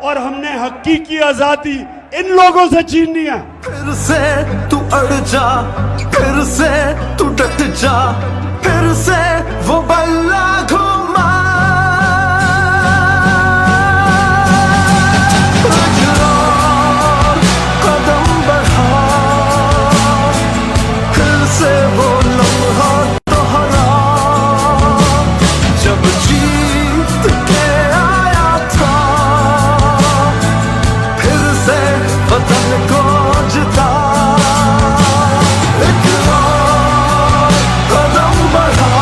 और हमने हकीकी आजादी इन लोगों से छीननी है। फिर से तू अड़ जा, फिर से तू डट जा, फिर से वो बल्ला घुमा। कदम बढ़ा, फिर से वो लम्हा दोहरा, जब जीत के आया था, फिर से वतन को जिता। एक और कदम बढ़ा।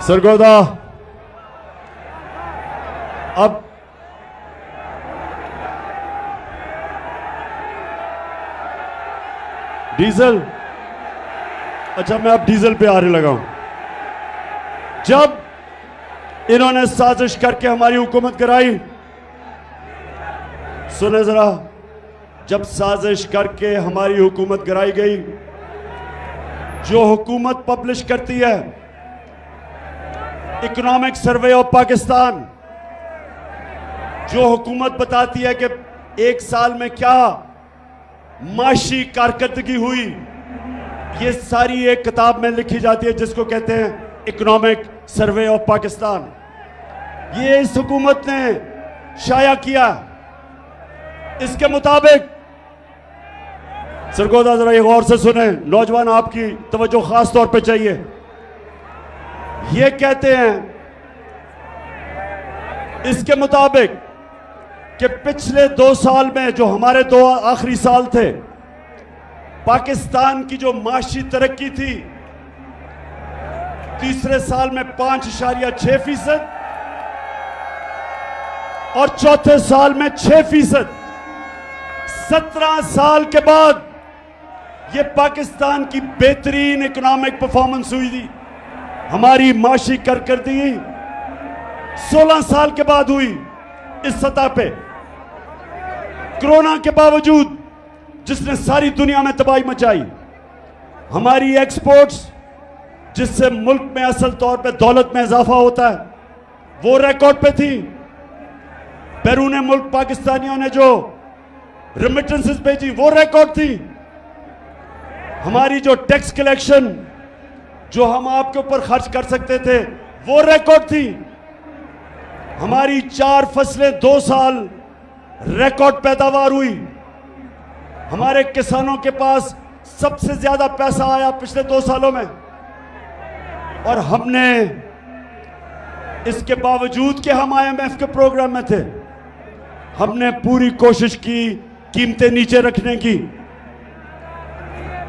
सरगोदा, अब डीजल, अच्छा मैं अब डीजल पे आने लगा हूं। जब इन्होंने साजिश करके हमारी हुकूमत कराई, सुने जरा, जब साजिश करके हमारी हुकूमत कराई गई, जो हुकूमत पब्लिश करती है इकोनॉमिक सर्वे ऑफ पाकिस्तान, जो हुकूमत बताती है कि एक साल में क्या माशी कारकर्दगी हुई, ये सारी एक किताब में लिखी जाती है जिसको कहते हैं इकोनॉमिक सर्वे ऑफ पाकिस्तान। ये इस हुकूमत ने शाया किया। इसके मुताबिक, सरगोदा जरा ये गौर से सुने, नौजवान आपकी तवज्जो खास तौर पे चाहिए। ये कहते हैं इसके मुताबिक कि पिछले 2 साल में, जो हमारे 2 आखिरी साल थे, पाकिस्तान की जो माशी तरक्की थी, तीसरे साल में 5.6% और चौथे साल में 6%। 17 साल के बाद ये पाकिस्तान की बेहतरीन इकोनॉमिक परफॉर्मेंस हुई थी। हमारी माशी कारकर्दगी 16 साल के बाद हुई इस सतह पे। कोरोना के बावजूद, जिसने सारी दुनिया में तबाही मचाई, हमारी एक्सपोर्ट्स, जिससे मुल्क में असल तौर पे दौलत में इजाफा होता है, वो रिकॉर्ड पे थी। बैरून मुल्क पाकिस्तानियों ने जो रेमिटेंसेस भेजी, वो रिकॉर्ड थी। हमारी जो टैक्स कलेक्शन, जो हम आपके ऊपर खर्च कर सकते थे, वो रिकॉर्ड थी। हमारी 4 फसलें 2 साल रिकॉर्ड पैदावार हुई। हमारे किसानों के पास सबसे ज्यादा पैसा आया पिछले 2 सालों में, और हमने, इसके बावजूद कि हम IMF के प्रोग्राम में थे, हमने पूरी कोशिश की कीमतें नीचे रखने की।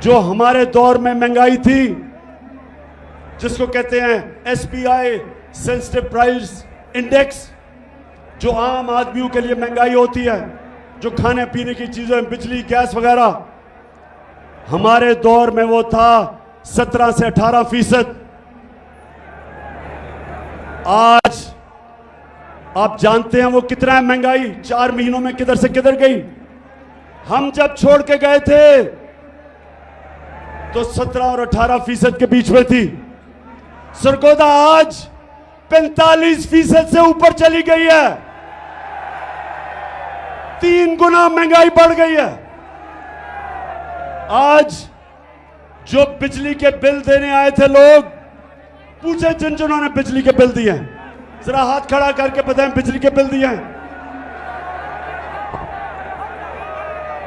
जो हमारे दौर में महंगाई थी, जिसको कहते हैं SPI सेंसिटिव प्राइस इंडेक्स, जो आम आदमियों के लिए महंगाई होती है, जो खाने पीने की चीजें, बिजली, गैस वगैरह, हमारे दौर में वो था 17 से 18%। आज आप जानते हैं वो कितना है महंगाई, 4 महीनों में किधर से किधर गई। हम जब छोड़ के गए थे तो 17 और 18% के बीच में थी। सरगोदा आज 45% से ऊपर चली गई है। 3 गुना महंगाई बढ़ गई है। आज जो बिजली के बिल देने आए थे लोग, पूछे जिन्होंने बिजली के बिल दिए हैं, जरा हाथ खड़ा करके बताएं बिजली के बिल दिए हैं।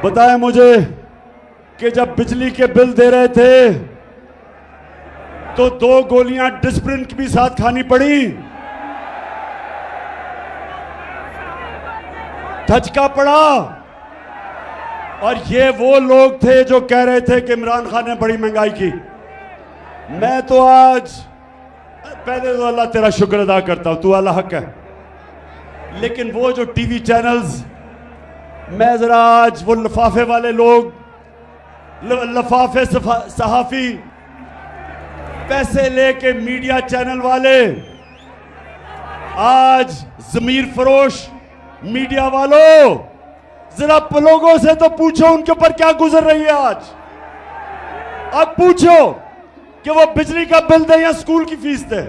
बताएं मुझे कि जब बिजली के बिल दे रहे थे तो 2 गोलियां डिस्प्रिन की भी साथ खानी पड़ी, धचका पड़ा। और ये वो लोग थे जो कह रहे थे कि इमरान खान ने बड़ी महंगाई की। मैं तो आज पहले तो अल्लाह तेरा शुक्र अदा करता हूं, तू अल्लाह हक है। लेकिन वो जो टीवी चैनल्स, मैं जरा आज वो लफाफे वाले लोग, लफाफे सहाफी, पैसे लेके मीडिया चैनल वाले, आज जमीर फरोश मीडिया वालों, जरा लोगों से तो पूछो उनके ऊपर क्या गुजर रही है आज। अब पूछो कि वो बिजली का बिल दे या स्कूल की फीस दे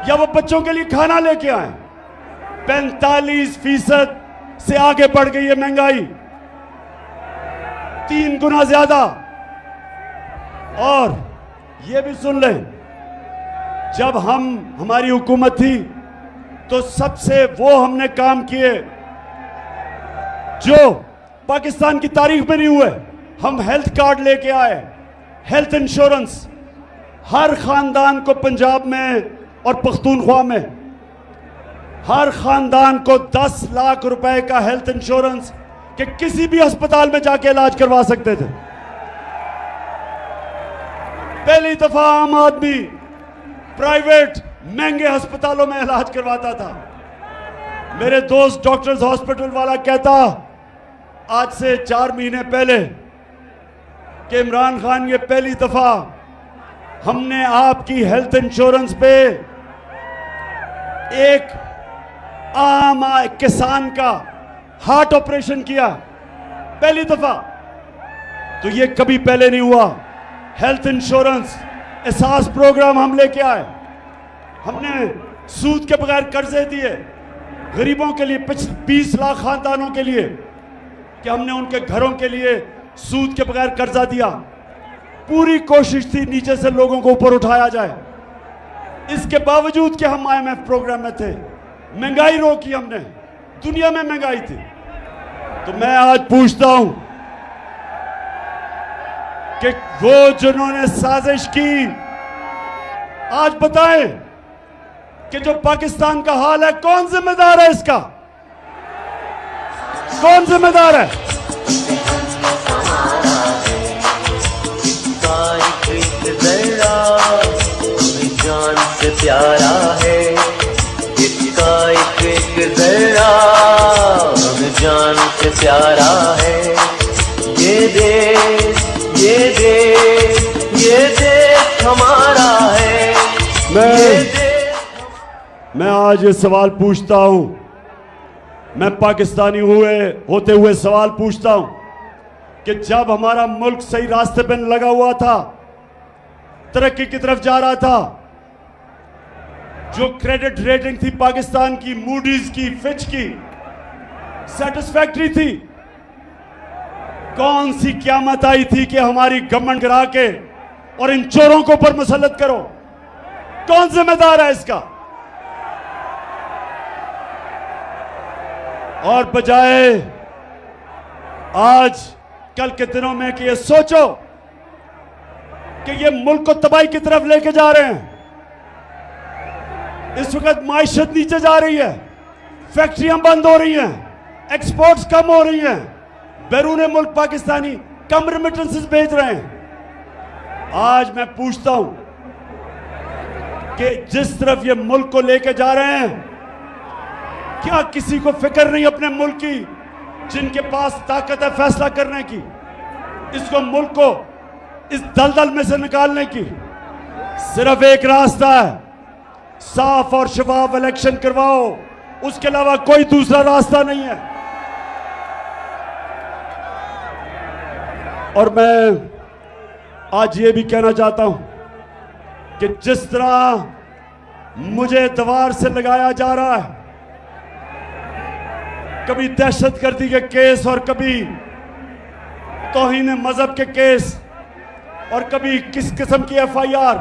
या वो बच्चों के लिए खाना लेके आए। 45% से आगे बढ़ गई है महंगाई, 3 गुना ज्यादा। और ये भी सुन लें, जब हमारी हुकूमत थी तो सबसे वो हमने काम किए जो पाकिस्तान की तारीख में नहीं हुए। हम हेल्थ कार्ड लेके आए, हेल्थ इंश्योरेंस हर खानदान को, पंजाब में और पख्तूनख्वा में हर खानदान को 10 लाख रुपए का हेल्थ इंश्योरेंस कि किसी भी अस्पताल में जाके इलाज करवा सकते थे। पहली दफा आम आदमी प्राइवेट महंगे अस्पतालों में इलाज करवाता था। मेरे दोस्त डॉक्टर्स हॉस्पिटल वाला कहता आज से 4 महीने पहले कि इमरान खान, ये पहली दफा हमने आपकी हेल्थ इंश्योरेंस पे एक आम किसान का हार्ट ऑपरेशन किया, पहली दफा। तो ये कभी पहले नहीं हुआ। हेल्थ इंश्योरेंस एहसास प्रोग्राम हम लेके आए। हमने सूद के बगैर कर्जे दिए गरीबों के लिए, 20 लाख खानदानों के लिए, कि हमने उनके घरों के लिए सूद के बगैर कर्जा दिया। पूरी कोशिश थी नीचे से लोगों को ऊपर उठाया जाए। इसके बावजूद कि हम IMF प्रोग्राम में थे, महंगाई रोकी हमने, दुनिया में महंगाई थी। तो मैं आज पूछता हूं कि वो जिन्होंने साजिश की, आज बताएं कि जो पाकिस्तान का हाल है, कौन जिम्मेदार है इसका? कौन जिम्मेदार है? जान से प्यारा है इसका एक जरा, जान से प्यारा है ये देश, ये देश, ये देश हमारा है। मैं आज ये सवाल पूछता हूं, मैं पाकिस्तानी होते हुए सवाल पूछता हूं कि जब हमारा मुल्क सही रास्ते पर लगा हुआ था, तरक्की की तरफ जा रहा था, जो क्रेडिट रेटिंग थी पाकिस्तान की, मूडीज की, फिच की, सेटिस्फैक्टरी थी, कौन सी क़यामत आई थी कि हमारी गवर्नमेंट गिरा के और इन चोरों को ऊपर मुसल्लत करो? कौन जिम्मेदार है इसका? और बजाय आज कल के दिनों में कि ये सोचो कि ये मुल्क को तबाही की तरफ लेके जा रहे हैं। इस वक्त माइशत नीचे जा रही है, फैक्ट्रियां बंद हो रही हैं, एक्सपोर्ट्स कम हो रही हैं, बैरून मुल्क पाकिस्तानी कम रेमिटेंसेस भेज रहे हैं। आज मैं पूछता हूं कि जिस तरफ ये मुल्क को लेके जा रहे हैं, क्या किसी को फिक्र नहीं अपने मुल्क की, जिनके पास ताकत है फैसला करने की, इसको मुल्क को इस दलदल में से निकालने की? सिर्फ एक रास्ता है, साफ और शफाफ इलेक्शन करवाओ, उसके अलावा कोई दूसरा रास्ता नहीं है। और मैं आज ये भी कहना चाहता हूं कि जिस तरह मुझे दीवार से लगाया जा रहा है, कभी दहशतगर्दी के केस और कभी तौहीन मजहब के केस और कभी किस किस्म की एफआईआर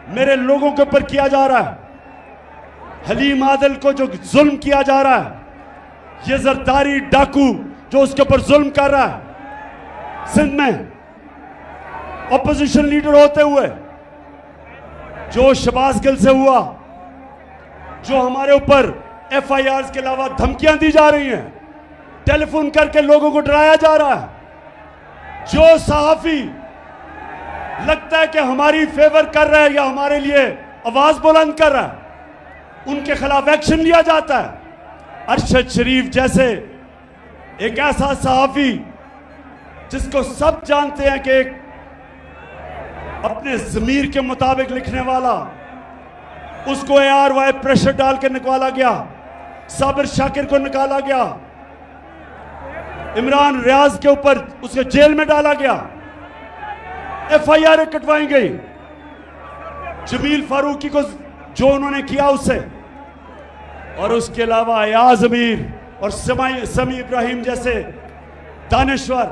मेरे लोगों के ऊपर किया जा रहा है। हलीम आदिल को जो जुल्म किया जा रहा है, ये जरदारी डाकू जो उसके ऊपर जुल्म कर रहा है, सिंध में ऑपोजिशन लीडर होते हुए जो शहबाज गिल से हुआ, जो हमारे ऊपर एफआईआर के अलावा धमकियां दी जा रही हैं, टेलीफोन करके लोगों को डराया जा रहा है, जो सहाफी लगता है कि हमारी फेवर कर रहा है या हमारे लिए आवाज बुलंद कर रहा है, उनके खिलाफ एक्शन लिया जाता है। अरशद शरीफ जैसे एक ऐसा सहाफी जिसको सब जानते हैं कि एक अपने ज़मीर के मुताबिक लिखने वाला, उसको ARY प्रेशर डाल के निकाला गया, साबिर शाकिर को निकाला गया, इमरान रियाज के ऊपर उसके जेल में डाला गया, FIR कटवाई गई, जमील फारूकी को जो उन्होंने किया उससे, और उसके अलावा अयाज अमीर और समी इब्राहिम जैसे दानिश्वर,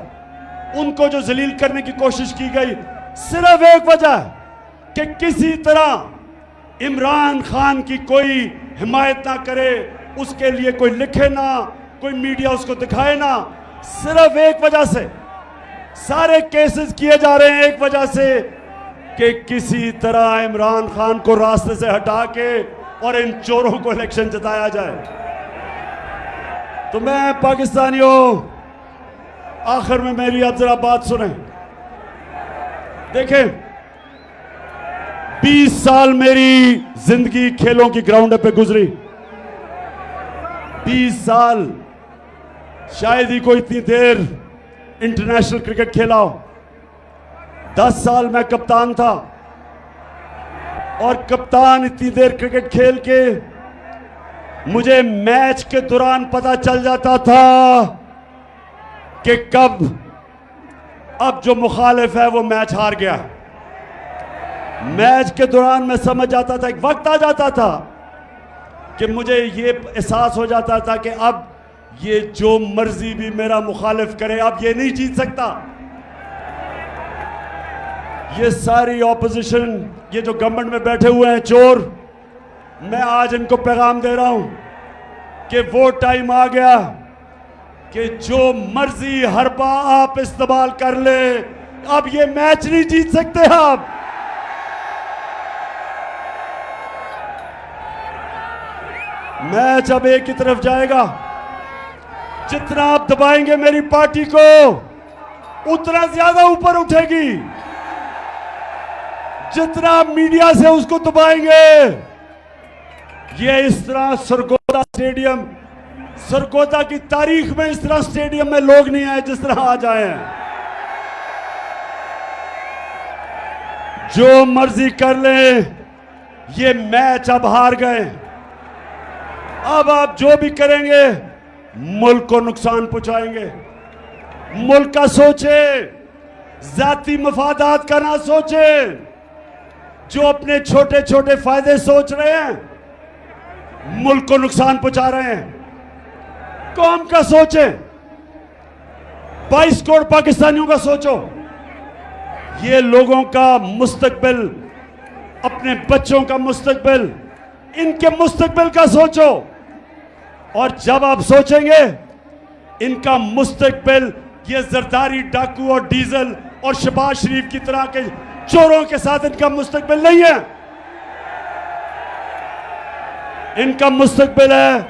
उनको जो जलील करने की कोशिश की गई, सिर्फ एक वजह कि किसी तरह इमरान खान की कोई हिमायत ना करे, उसके लिए कोई लिखे ना, कोई मीडिया उसको दिखाए ना। सिर्फ एक वजह से सारे केसेस किए जा रहे हैं, एक वजह से कि किसी तरह इमरान खान को रास्ते से हटा के और इन चोरों को इलेक्शन जिताया जाए। तो मैं पाकिस्तानियों, आखिर में मेरी अब जरा बात सुने। देखें, 20 साल मेरी जिंदगी खेलों की ग्राउंड पे गुजरी। 20 साल, शायद ही कोई इतनी देर इंटरनेशनल क्रिकेट खेला हो। 10 साल मैं कप्तान था, और कप्तान इतनी देर क्रिकेट खेल के मुझे मैच के दौरान पता चल जाता था कि कब अब जो मुखालिफ है वो मैच हार गया। मैच के दौरान मैं समझ जाता था, एक वक्त आ जाता था कि मुझे ये एहसास हो जाता था कि अब ये जो मर्जी भी मेरा मुखालिफ करे, अब ये नहीं जीत सकता। ये सारी ऑपोजिशन, ये जो गवर्नमेंट में बैठे हुए हैं चोर, मैं आज इनको पैगाम दे रहा हूं कि वो टाइम आ गया कि जो मर्जी हरबा आप इस्तेमाल कर ले, अब ये मैच नहीं जीत सकते। आप मैच अब एक ही तरफ जाएगा। जितना आप दबाएंगे मेरी पार्टी को, उतना ज्यादा ऊपर उठेगी। जितना आप मीडिया से उसको दबाएंगे, ये इस तरह सरगोदा स्टेडियम, सरगोदा की तारीख में इस तरह स्टेडियम में लोग नहीं आए जिस तरह आज आए हैं। जो मर्जी कर ले, ये मैच अब हार गए। अब आप जो भी करेंगे मुल्क को नुकसान पहुंचाएंगे। मुल्क का सोचे, जाती मफादात का ना सोचे। जो अपने छोटे छोटे फायदे सोच रहे हैं, मुल्क को नुकसान पहुंचा रहे हैं। कौम का सोचे, 22 करोड़ पाकिस्तानियों का सोचो। ये लोगों का मुस्तकबिल, अपने बच्चों का मुस्तकबिल, इनके मुस्तकबिल का सोचो। और जब आप सोचेंगे इनका मुस्तकबिल ये जरदारी डाकू और डीजल और शहबाज शरीफ की तरह के चोरों के साथ इनका मुस्तकबिल नहीं है। इनका मुस्तकबिल है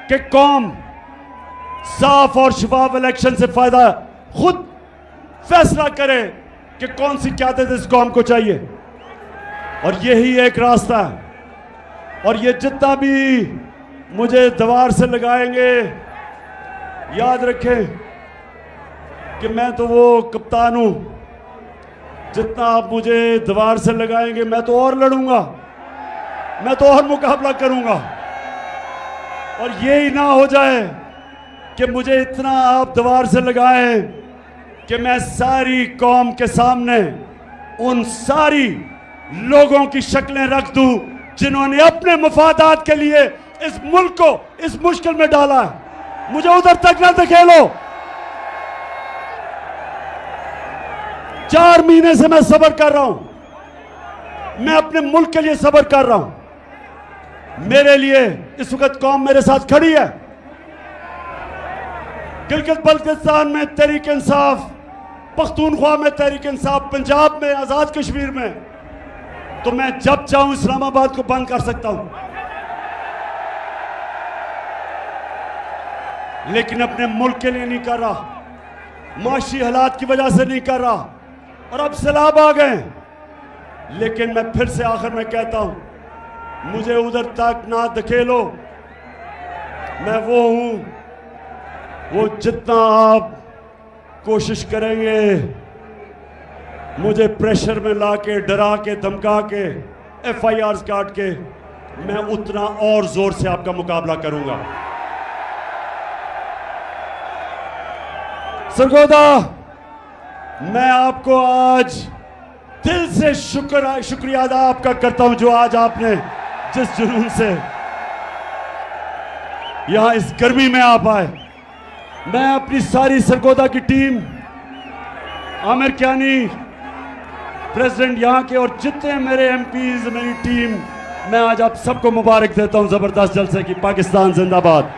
कि कौम साफ और शफाफ इलेक्शन से फायदा खुद फैसला करे कि कौन सी क़यादत इस कौम को चाहिए, और यही एक रास्ता है। और ये जितना भी मुझे दीवार से लगाएंगे, याद रखें कि मैं तो वो कप्तान हूं। जितना आप मुझे दीवार से लगाएंगे, मैं तो और लड़ूंगा, मैं तो और मुकाबला करूंगा। और ये ही ना हो जाए कि मुझे इतना आप दीवार से लगाएं कि मैं सारी कौम के सामने उन सारी लोगों की शक्लें रख दूं जिन्होंने अपने मफादात के लिए इस मुल्क को इस मुश्किल में डाला है। मुझे उधर तक ना धकेलो। 4 महीने से मैं सब्र कर रहा हूं, मैं अपने मुल्क के लिए सब्र कर रहा हूं। मेरे लिए इस वक्त कौम मेरे साथ खड़ी है। गिलगित बल्तिस्तान में तहरीक इंसाफ, पख्तूनख्वा में तहरीक इंसाफ, पंजाब में, आजाद कश्मीर में, तो मैं जब चाहूं इस्लामाबाद को बंद कर सकता हूं, लेकिन अपने मुल्क के लिए नहीं कर रहा, माशी हालात की वजह से नहीं कर रहा। और अब सैलाब आ गए, लेकिन मैं फिर से आखिर में कहता हूं, मुझे उधर तक ना धकेलो। मैं वो हूं, वो जितना आप कोशिश करेंगे मुझे प्रेशर में लाके, डरा के, धमका के, FIRs काट के, मैं उतना और जोर से आपका मुकाबला करूंगा। सरगोदा, मैं आपको आज दिल से शुक्रिया अदा आपका करता हूं, जो आज आपने जिस जुनून से यहां इस गर्मी में आप आए। मैं अपनी सारी सरगोदा की टीम, आमिर कियानी प्रेसिडेंट यहाँ के, और जितने मेरे MPs, मेरी टीम, मैं आज आप सबको मुबारक देता हूं जबरदस्त जलसे की। पाकिस्तान जिंदाबाद।